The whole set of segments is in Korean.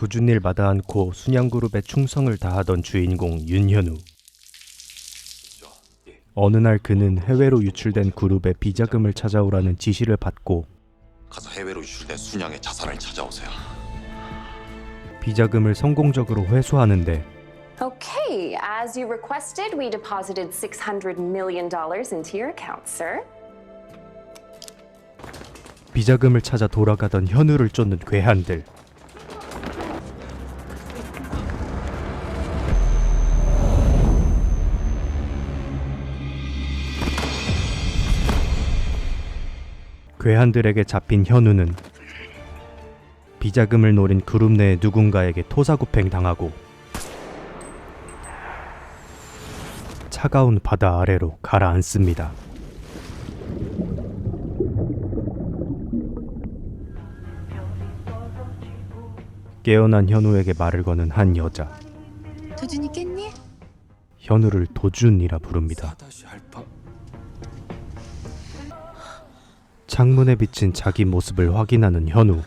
굳은 일마다 않고 순양그룹에 충성을 다하던 주인공 윤현우. 어느 날 그는 해외로 유출된 그룹의 비자금을 찾아오라는 지시를 받고 가서 해외로 유출된 순양의 자산을 찾아오세요. 비자금을 성공적으로 회수하는데 Okay, as you requested, we deposited $600 million into your account, sir. 비자금을 찾아 돌아가던 현우를 쫓는 괴한들. 괴한들에게 잡힌 현우는 비자금을 노린 그룹 내의 누군가에게 토사구팽 당하고 차가운 바다 아래로 가라앉습니다. 깨어난 현우에게 말을 거는 한 여자. 도준이 깼니? 현우를 도준이라 부릅니다. 창문에 비친 자기 모습을 확인하는 현우.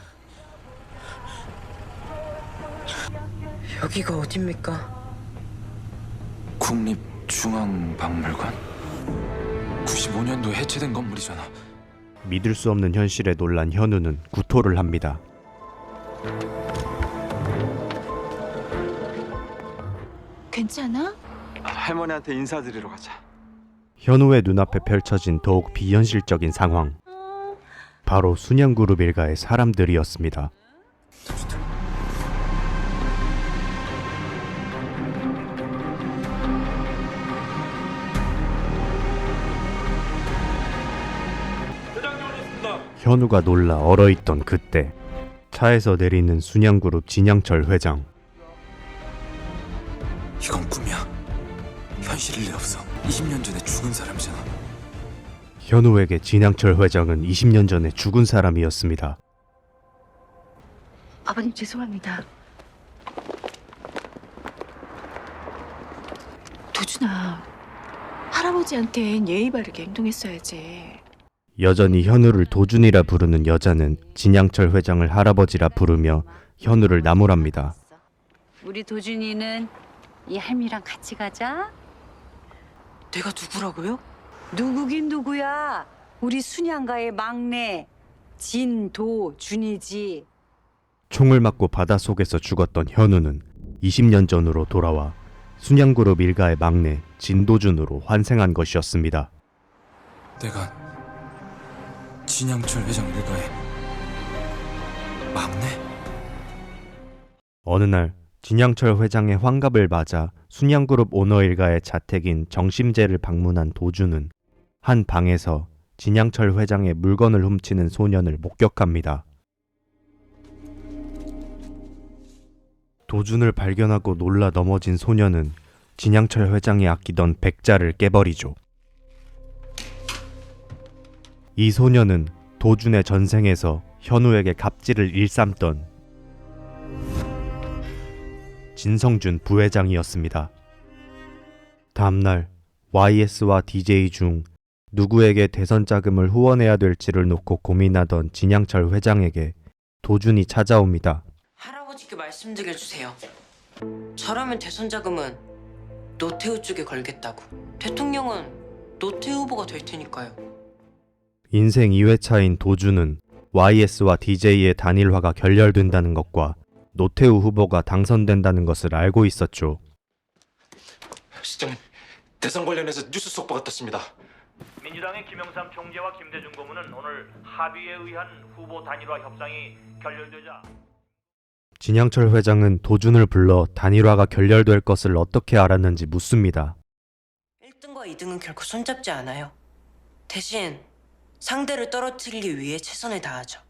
여기가 어딥니까? 국립중앙박물관? 95년도에 해체된 건물이잖아. 믿을 수 없는 현실에 놀란 현우는 구토를 합니다. 괜찮아? 할머니한테 인사드리러 가자. 현우의 눈앞에 펼쳐진 더욱 비현실적인 상황. 바로 순양그룹 일가의 사람들이었습니다. 현우가 놀라 얼어있던 그때 차에서 내리는 순양그룹 진양철 회장. 이건 꿈이야. 현실일 리 없어. 20년 전에 죽은 사람이잖아. 현우에게 진양철 회장은 20년 전에 죽은 사람이었습니다. 아버님 죄송합니다. 도준아, 할아버지한텐 예의 바르게 행동했어야지. 여전히 현우를 도준이라 부르는 여자는 진양철 회장을 할아버지라 부르며 현우를 나무랍니다. 우리 도준이는 이 할미랑 같이 가자. 내가 누구라고요? 누구긴 누구야. 우리 순양가의 막내 진도준이지. 총을 맞고 바닷속에서 죽었던 현우는 20년 전으로 돌아와 순양그룹 일가의 막내 진도준으로 환생한 것이었습니다. 내가 진양철 회장 일가의 막내? 어느 날 진양철 회장의 환갑을 맞아 순양그룹 오너 일가의 자택인 정심제를 방문한 도준은 한 방에서 진양철 회장의 물건을 훔치는 소년을 목격합니다. 도준을 발견하고 놀라 넘어진 소년은 진양철 회장이 아끼던 백자를 깨버리죠. 이 소년은 도준의 전생에서 현우에게 갑질을 일삼던 진성준 부회장이었습니다. 다음날 YS와 DJ 중 누구에게 대선 자금을 후원해야 될지를 놓고 고민하던 진양철 회장에게 도준이 찾아옵니다. 할아버지께 말씀드려주세요. 저라면 대선 자금은 노태우 쪽에 걸겠다고. 대통령은 노태우 후보가 될 테니까요. 인생 2회차인 도준은 YS와 DJ의 단일화가 결렬된다는 것과 노태우 후보가 당선된다는 것을 알고 있었죠. 시장님, 대선 관련해서 뉴스 속보가 떴습니다. 민주당의 김영삼 총재와 김대중 고문은 오늘 합의에 의한 후보 단일화 협상이 결렬되자 진양철 회장은 도준을 불러 단일화가 결렬될 것을 어떻게 알았는지 묻습니다. 1등과 2등은 결코 손잡지 않아요. 대신 상대를 떨어뜨리기 위해 최선을 다하죠.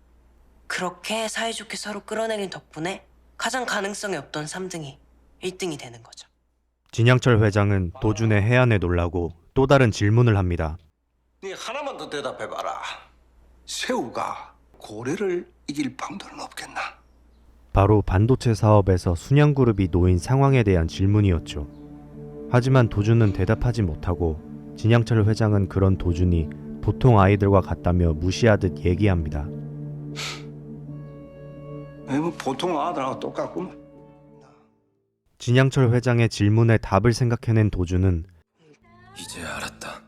그렇게 사이좋게 서로 끌어내린 덕분에 가장 가능성이 없던 3등이 1등이 되는 거죠. 진양철 회장은 도준의 해안에 놀라고 또 다른 질문을 합니다. 네 하나만 더 대답해봐라. 새우가 고래를 이길 방도는 없겠나? 바로 반도체 사업에서 순양그룹이 놓인 상황에 대한 질문이었죠. 하지만 도준은 대답하지 못하고 진양철 회장은 그런 도준이 보통 아이들과 같다며 무시하듯 얘기합니다. 뭐 보통 아들하고 똑같구만. 진양철 회장의 질문에 답을 생각해낸 도준은 이제 알았다.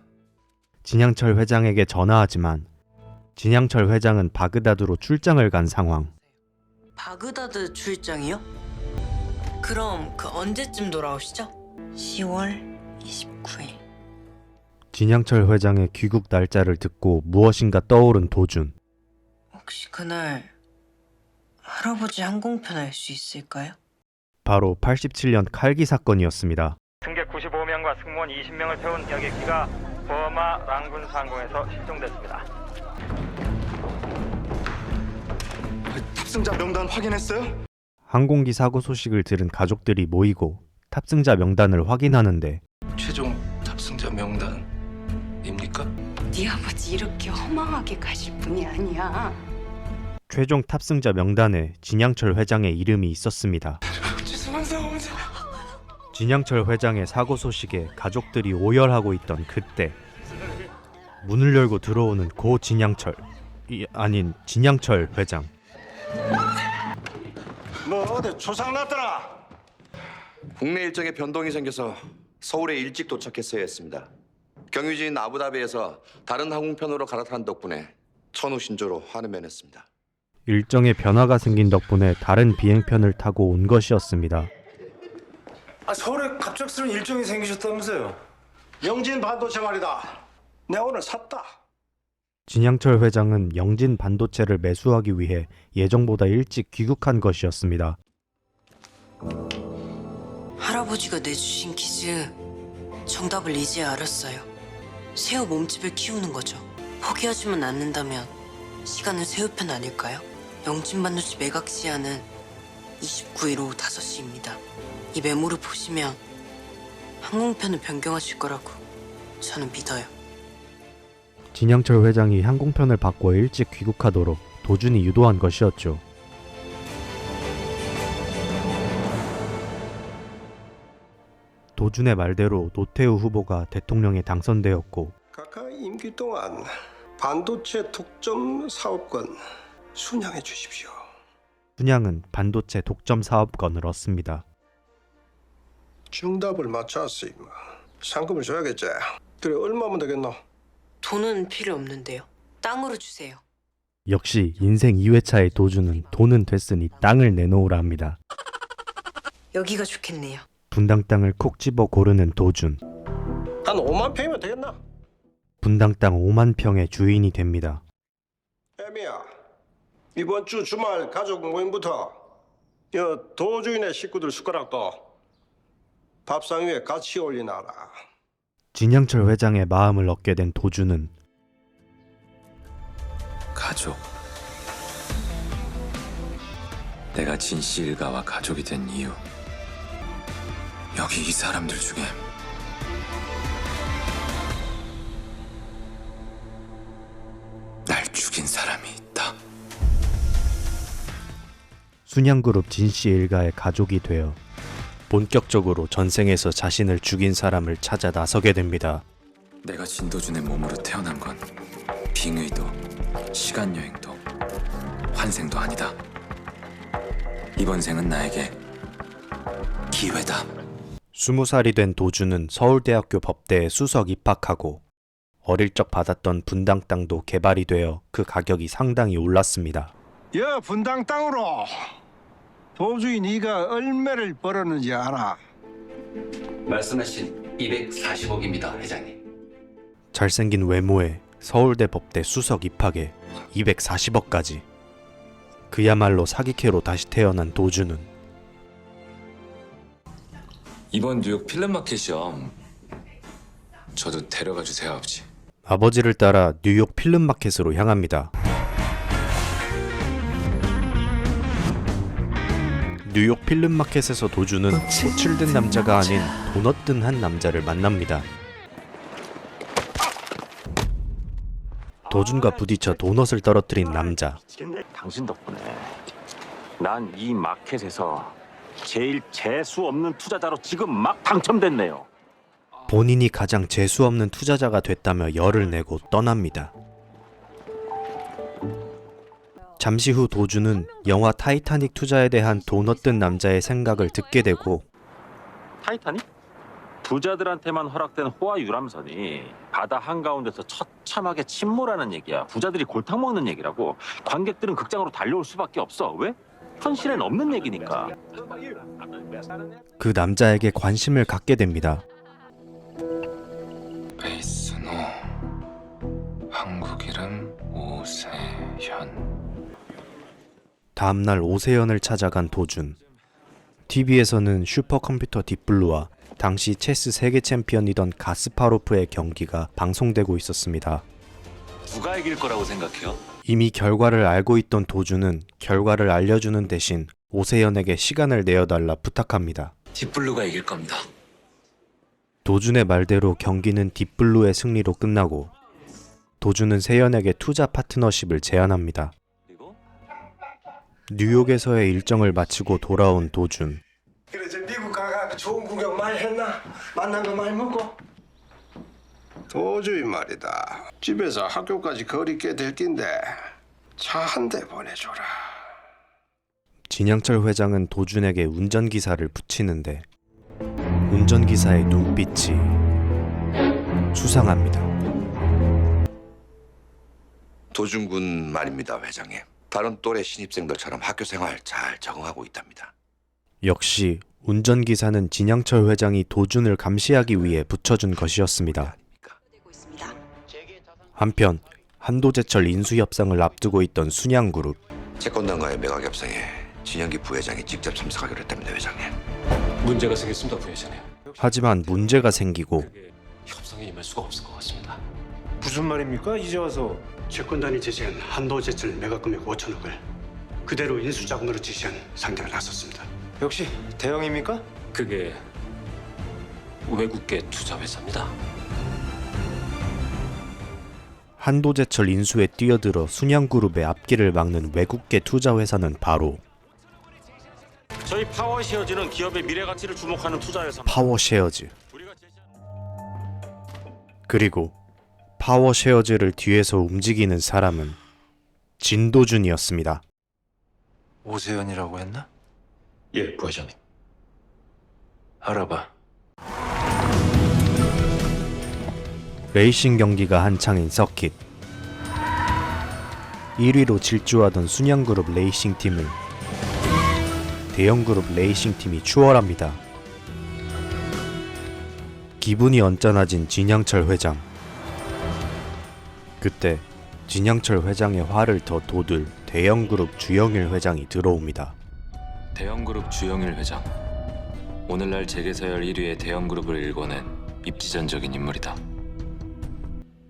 진양철 회장에게 전화하지만 진양철 회장은 바그다드로 출장을 간 상황. 바그다드 출장이요? 그럼 그 언제쯤 돌아오시죠? 10월 29일. 진양철 회장의 귀국 날짜를 듣고 무엇인가 떠오른 도준. 혹시 그날 할아버지 항공편 알 수 있을까요? 바로 87년 칼기 사건이었습니다. 승객 95명과 승무원 20명을 태운 여객기가 버마 랑군 상공에서 실종됐습니다. 탑승자 명단 확인했어요? 항공기 사고 소식을 들은 가족들이 모이고 탑승자 명단을 확인하는데 최종 탑승자 명단입니까? 네 아버지 이렇게 허망하게 가실 분이 아니야. 최종 탑승자 명단에 진양철 회장의 이름이 있었습니다. 진양철 회장의 사고 소식에 가족들이 오열하고 있던 그때 문을 열고 들어오는 고 진양철 아닌 진양철 회장. 뭐 어디 초상 났더라? 국내 일정에 변동이 생겨서 서울에 일찍 도착했어야 했습니다. 경유지인 아부다비에서 다른 항공편으로 갈아탄 덕분에 천우 신조로 화를 면했습니다. 일정에 변화가 생긴 덕분에 다른 비행편을 타고 온 것이었습니다. 서울에 갑작스러운 일정이 생기셨다면서요? 영진 반도체 말이다. 내가 오늘 샀다. 진양철 회장은 영진 반도체를 매수하기 위해 예정보다 일찍 귀국한 것이었습니다. 할아버지가 내주신 퀴즈 정답을 이제 알았어요. 새우 몸집을 키우는 거죠. 포기하지만 않는다면 시간은 새우편 아닐까요? 영진 반도체 매각 시한은 29일 오후 5시입니다. 이 메모를 보시면 항공편을 변경하실 거라고 저는 믿어요. 진양철 회장이 항공편을 바꿔 일찍 귀국하도록 도준이 유도한 것이었죠. 도준의 말대로 노태우 후보가 대통령에 당선되었고 각하 임기 동안 반도체 독점 사업권 순양해 주십시오. 순양은 반도체 독점 사업권을 얻습니다. 정답을 맞췄어 임마. 상금을 줘야겠지. 그래 얼마면 되겠노? 돈은 필요 없는데요. 땅으로 주세요. 역시 인생 2회차의 도준은 돈은 됐으니 땅을 내놓으라 합니다. 여기가 좋겠네요. 분당 땅을 콕 집어 고르는 도준. 한 5만 평이면 되겠나? 분당 땅 5만 평의 주인이 됩니다. 애미야, 이번 주 주말 가족 모임부터 도주인의 식구들 숟가락도 밥상 위에 같이 올리나라. 진양철 회장의 마음을 얻게 된 도준은 가족. 내가 진씨 일가와 가족이 된 이유. 여기 이 사람들 중에 날 죽인 사람이 있다. 순양그룹 진씨 일가의 가족이 되어 본격적으로 전생에서 자신을 죽인 사람을 찾아 나서게 됩니다. 내가 진도준의 몸으로 태어난 건 빙의도 시간여행도 환생도 아니다. 이번 생은 나에게 기회다. 20살이 된 도준은 서울대학교 법대에 수석 입학하고 어릴 적 받았던 분당 땅도 개발이 되어 그 가격이 상당히 올랐습니다. 여 분당 땅으로 도주인 네가 얼마를 벌었는지 알아? 말씀하신 240억입니다, 회장님. 잘생긴 외모에 서울대 법대 수석 입학에 240억까지. 그야말로 사기캐로 다시 태어난 도준은 이번 뉴욕 필름마켓 시험 저도 데려가 주세요, 아버지. 아버지를 따라 뉴욕 필름마켓으로 향합니다. 뉴욕 필름마켓에서 도준은 소출된 남자가 아닌 도넛 든 한 남자를 만납니다. 도준과 부딪혀 도넛을 떨어뜨린 남자. 당신 덕분에 난 이 마켓에서 제일 재수 없는 투자자로 지금 막 당첨됐네요. 본인이 가장 재수 없는 투자자가 됐다며 열을 내고 떠납니다. 잠시 후 도준은 영화 타이타닉 투자에 대한 돈 얻던 남자의 생각을 듣게 되고 타이타닉? 부자들한테만 허락된 호화 유람선이 바다 한가운데서 처참하게 침몰하는 얘기야. 부자들이 골탕 먹는 얘기라고. 관객들은 극장으로 달려올 수밖에 없어. 왜? 현실엔 없는 얘기니까. 그 남자에게 관심을 갖게 됩니다. 베이스노 한국 이름 오세현. 다음날 오세연을 찾아간 도준. TV에서는 슈퍼컴퓨터 딥블루와 당시 체스 세계 챔피언이던 가스파로프의 경기가 방송되고 있었습니다. 누가 이길 거라고 생각해요? 이미 결과를 알고 있던 도준은 결과를 알려주는 대신 오세연에게 시간을 내어달라 부탁합니다. 딥블루가 이길 겁니다. 도준의 말대로 경기는 딥블루의 승리로 끝나고 도준은 세연에게 투자 파트너십을 제안합니다. 뉴욕에서의 일정을 마치고 돌아온 도준. 그래 저 미국 가가 좋은 구경 많이 했나? 만난 거 많이 먹고? 도저히 말이다. 집에서 학교까지 거리 꽤 될 낀데 차 한 대 보내줘라. 진양철 회장은 도준에게 운전기사를 붙이는데 운전기사의 눈빛이 수상합니다. 도준군 말입니다, 회장님. 다른 또래 신입생들처럼 학교 생활 잘 적응하고 있답니다. 역시 운전기사는 진양철 회장이 도준을 감시하기 위해 붙여준 것이었습니다. 한편 한도제철 인수협상을 앞두고 있던 순양그룹. 채권단과의 매각협상에 진영기 부회장이 직접 참석하기로 했답니다, 회장님. 문제가 생겼습니다, 부회장님. 하지만 문제가 생기고 협상에 임할 수가 없을 것 같습니다. 무슨 말입니까? 이제 와서 채권단이 제시한 한도제철 매각금액 5천억을 그대로 인수자금으로 제시한 상대가 나섰습니다. 역시 대형입니까? 그게 외국계 투자회사입니다. 한도제철 인수에 뛰어들어 순양그룹의 앞길을 막는 외국계 투자회사는 바로 저희 파워쉐어즈는 기업의 미래 가치를 주목하는 투자회사. 파워쉐어즈. 그리고 파워쉐어즈를 뒤에서 움직이는 사람은 진도준이었습니다. 오세연이라고 했나? 예, 부회장님. 알아봐. 레이싱 경기가 한창인 서킷. 1위로 질주하던 순양그룹 레이싱팀을 대형그룹 레이싱팀이 추월합니다. 기분이 언짢아진 진양철 회장. 그때 진양철 회장의 화를 더 돋을 대형그룹 주영일 회장이 들어옵니다. 대형그룹 주영일 회장. 오늘날 재계서열 1위의 대형그룹을 일궈낸 입지전적인 인물이다.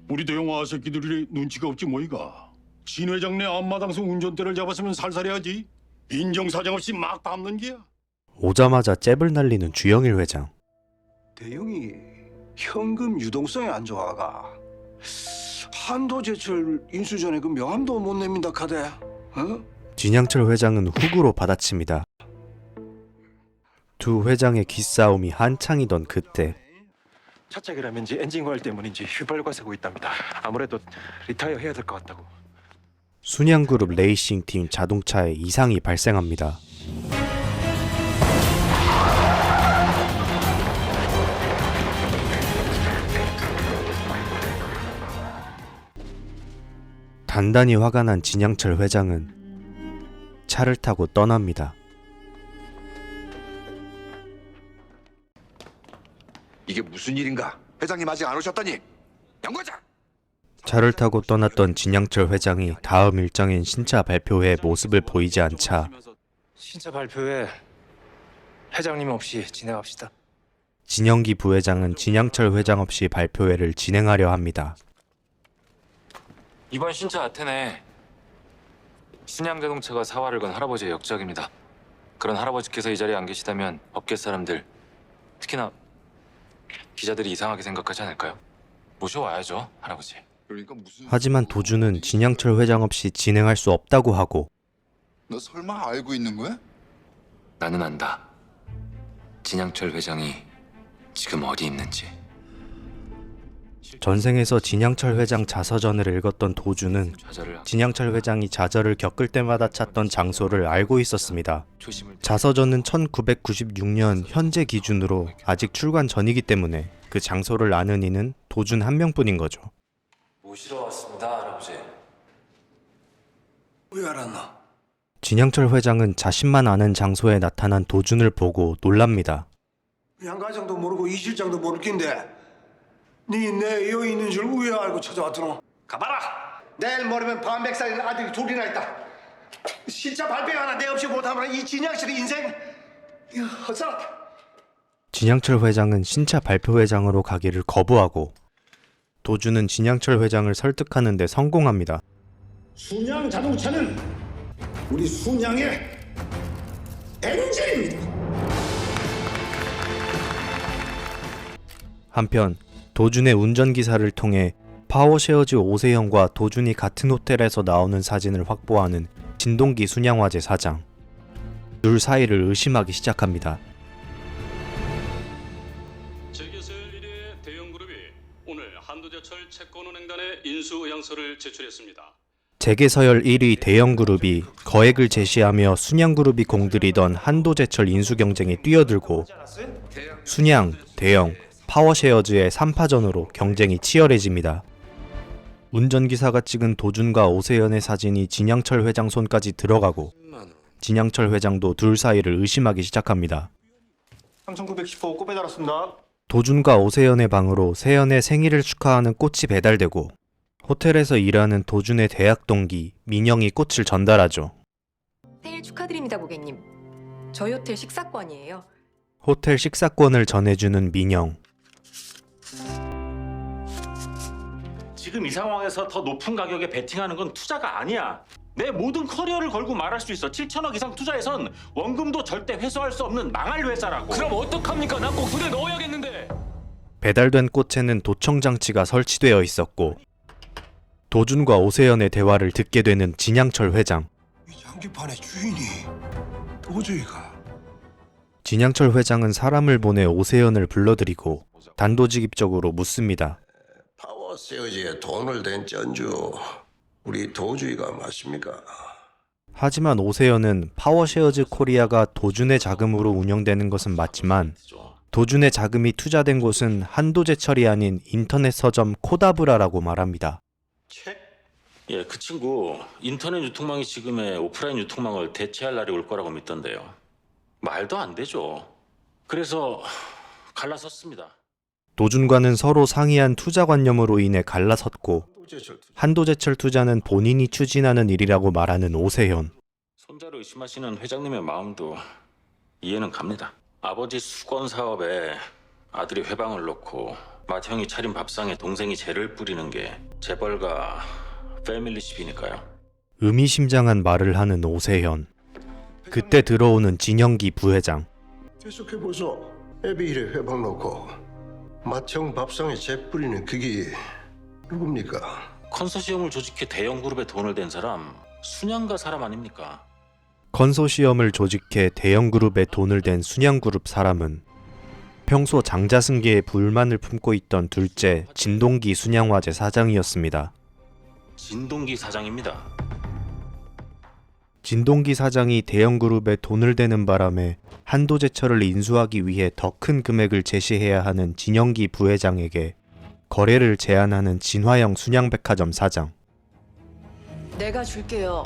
우리 대형 아새끼들이 눈치가 없지 뭐이가. 진 회장네 앞마당서 운전대를 잡았으면 살살해야지. 인정사정 없이 막 밟는 게야. 오자마자 잽을 날리는 주영일 회장. 대형이 현금 유동성이 안 좋아가. 한도제철 인수 전에 그 명함도 못 냅니다, 카드. 어? 진양철 회장은 훅으로 받아칩니다. 두 회장의 기싸움이 한창이던 그때 차짝이라면지 엔진과열 때문인지 휘발유가 새고 있답니다. 아무래도 리타이어 해야 될 것 같다고. 순양그룹 레이싱팀 자동차에 이상이 발생합니다. 단단히 화가 난 진양철 회장은 차를 타고 떠납니다. 이게 무슨 일인가? 회장님 아직 안 오셨다니. 양과장. 차를 타고 떠났던 진양철 회장이 다음 일정인 신차 발표회에 모습을 보이지 않자 신차 발표회 회장님 없이 진행합시다. 진영기 부회장은 진양철 회장 없이 발표회를 진행하려 합니다. 이번 신차 아테네 순양자동차가 사활을 건 할아버지의 역작입니다. 그런 할아버지께서 이 자리에 안 계시다면 업계 사람들, 특히나 기자들이 이상하게 생각하지 않을까요? 모셔와야죠, 할아버지. 그러니까 무슨... 하지만 도주는 진양철 회장 없이 진행할 수 없다고 하고 너 설마 알고 있는 거야? 나는 안다. 진양철 회장이 지금 어디 있는지. 전생에서 진양철 회장 자서전을 읽었던 도주는 진양철 회장이 좌절을 겪을 때마다 찾던 장소를 알고 있었습니다. 자서전은 1996년 현재 기준으로 아직 출간 전이기 때문에 그 장소를 아는 이는 도준 한 명뿐인 거죠. 모시러 왔습니다, 할아버지. 왜 알았나? 진양철 회장은 자신만 아는 장소에 나타난 도준을 보고 놀랍니다. 양가장도 모르고 이 실장도 모를 낀데 네 여기 있는 줄 왜 알고 찾아왔더노? 가봐라. 내일 모레면 반백살인 아들이 둘이나 있다. 실자 발표 하나 내 없이 못하면 이 진양실의 인생 이거 헛살았다. 진양철 회장은 신차 발표 회장으로 가기를 거부하고 도주는 진양철 회장을 설득하는 데 성공합니다. 순양 자동차는 우리 순양의 엔진입니다. 한편 도준의 운전기사를 통해 파워쉐어즈 오세현과 도준이 같은 호텔에서 나오는 사진을 확보하는 진동기 순양화재 사장. 둘 사이를 의심하기 시작합니다. 재계서열 1위의 대형그룹이 오늘 한도제철 채권은행단에 인수의향서를 제출했습니다. 재계서열 1위 대형그룹이 거액을 제시하며 순양그룹이 공들이던 한도제철 인수경쟁에 뛰어들고 순양, 대형, 파워쉐어즈의 3파전으로 경쟁이 치열해집니다. 운전기사가 찍은 도준과 오세현의 사진이 진양철 회장 손까지 들어가고 진양철 회장도 둘 사이를 의심하기 시작합니다. 3,910호 꽃 배달왔습니다. 도준과 오세현의 방으로 세연의 생일을 축하하는 꽃이 배달되고 호텔에서 일하는 도준의 대학 동기 민영이 꽃을 전달하죠. 생일 축하드립니다, 고객님. 저희 호텔 식사권이에요. 호텔 식사권을 전해주는 민영. 지금 이 상황에서 더 높은 가격에 베팅하는 건 투자가 아니야. 내 모든 커리어를 걸고 말할 수 있어. 7천억 이상 투자해선 원금도 절대 회수할 수 없는 망할 회사라고. 그럼 어떡합니까? 난 꼭 손에 넣어야겠는데. 배달된 꽃에는 도청장치가 설치되어 있었고 도준과 오세현의 대화를 듣게 되는 진양철 회장. 장기판의 주인이 도저히가. 진양철 회장은 사람을 보내 오세현을 불러들이고 단도직입적으로 묻습니다. 파워세어지에 돈을 댄 전주 우리 도주이가 맞습니까? 하지만 오세현은 파워쉐어즈 코리아가 도준의 자금으로 운영되는 것은 맞지만 도준의 자금이 투자된 곳은 한도제철이 아닌 인터넷 서점 코다브라라고 말합니다. 예, 그 친구 인터넷 유통망이 지금의 오프라인 유통망을 대체할 날이 올 거라고 믿던데요. 말도 안 되죠. 그래서 갈라섰습니다. 도준과는 서로 상이한 투자관념으로 인해 갈라섰고 한도제철 투자는 본인이 추진하는 일이라고 말하는 오세현. 손자를 의심하시는 회장님의 마음도 이해는 갑니다. 아버지 수건 사업에 아들이 회방을 놓고 맏형이 차린 밥상에 동생이 재를 뿌리는 게 재벌가 패밀리십이니까요. 의미심장한 말을 하는 오세현. 그때 들어오는 진영기 부회장. 계속해보소. 애비일에 회방 놓고 맏형 밥상에 재 뿌리는 그게 누굽니까? 컨소시엄을 조직해 대형 그룹에 돈을 댄 사람 순양가 사람 아닙니까? 컨소시엄을 조직해 대형그룹에 돈을 댄 순양그룹 사람은 평소 장자승계에 불만을 품고 있던 둘째 진동기 순양화재 사장이었습니다. 진동기 사장입니다. 진동기 사장이 대형그룹에 돈을 대는 바람에 한도제철을 인수하기 위해 더 큰 금액을 제시해야 하는 진영기 부회장에게 거래를 제안하는 진화영 순양백화점 사장. 내가 줄게요.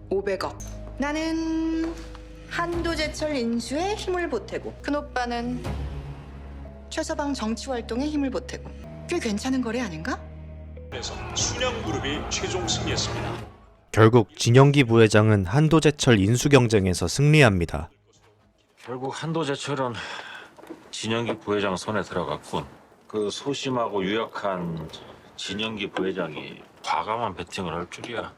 500억. 나는 한도제철 인수에 힘을 보태고 큰오빠는 최서방 정치활동에 힘을 보태고 꽤 괜찮은 거래 아닌가? 그래서 순양그룹이 최종 승리했습니다. 결국 진영기 부회장은 한도제철 인수 경쟁에서 승리합니다. 결국 한도제철은 진영기 부회장 손에 들어갔군. 그 소심하고 유약한 진영기 부회장이 과감한 베팅을 할 줄이야.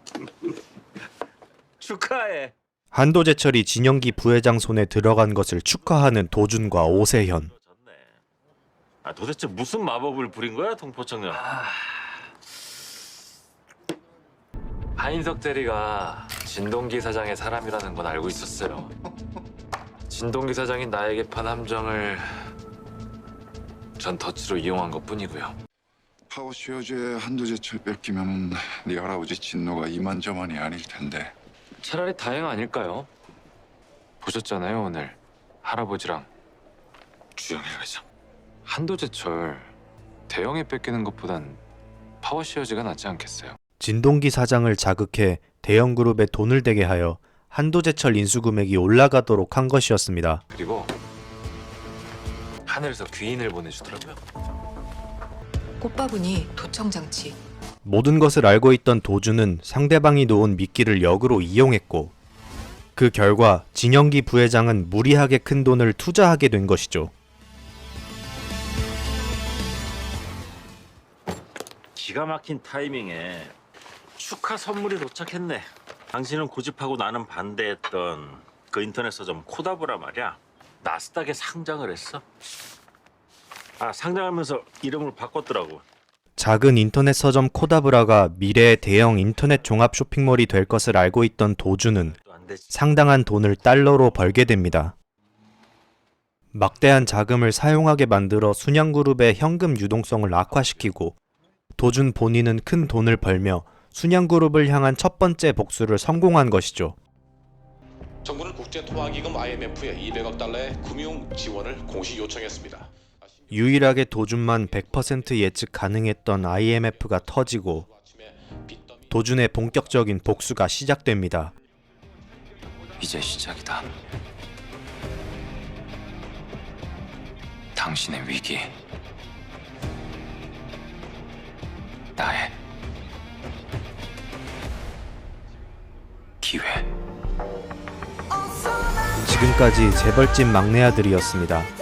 축하해. 한도제철이 진영기 부회장 손에 들어간 것을 축하하는 도준과 오세현. 도대체 무슨 마법을 부린 거야, 동포청년? 하인석 대리가 진동기 사장의 사람이라는 건 알고 있었어요. 진동기 사장이 나에게 판 함정을 전 덫으로 이용한 것뿐이고요. 파워쉐어제 한도제철 뺏기면은 네 할아버지 진노가 이만저만이 아닐 텐데. 차라리 다행 아닐까요? 보셨잖아요 오늘 할아버지랑 주영일 회장. 한도제철 대형에 뺏기는 것보단 파워쉐어제가 낫지 않겠어요? 진동기 사장을 자극해 대형 그룹에 돈을 대게 하여 한도제철 인수 금액이 올라가도록 한 것이었습니다. 그리고 하늘에서 귀인을 보내주더라고요. 꽃바구니, 도청장치. 모든 것을 알고 있던 도주는 상대방이 놓은 미끼를 역으로 이용했고 그 결과 진영기 부회장은 무리하게 큰 돈을 투자하게 된 것이죠. 기가 막힌 타이밍에 축하 선물이 도착했네. 당신은 고집하고 나는 반대했던 그 인터넷 서점 코다브라 말이야. 나스닥에 상장을 했어. 상장하면서 이름을 바꿨더라고. 작은 인터넷 서점 코다브라가 미래의 대형 인터넷 종합 쇼핑몰이 될 것을 알고 있던 도주는 상당한 돈을 달러로 벌게 됩니다. 막대한 자금을 사용하게 만들어 순양그룹의 현금 유동성을 악화시키고 도준 본인은 큰 돈을 벌며 순양그룹을 향한 첫 번째 복수를 성공한 것이죠. 정부는 국제통화기금 IMF에 200억 달러의 금융 지원을 공식 요청했습니다. 유일하게 도준만 100% 예측 가능했던 IMF가 터지고 도준의 본격적인 복수가 시작됩니다. 이제 시작이다. 당신의 위기, 나의 기회. 지금까지 재벌집 막내 아들이었습니다.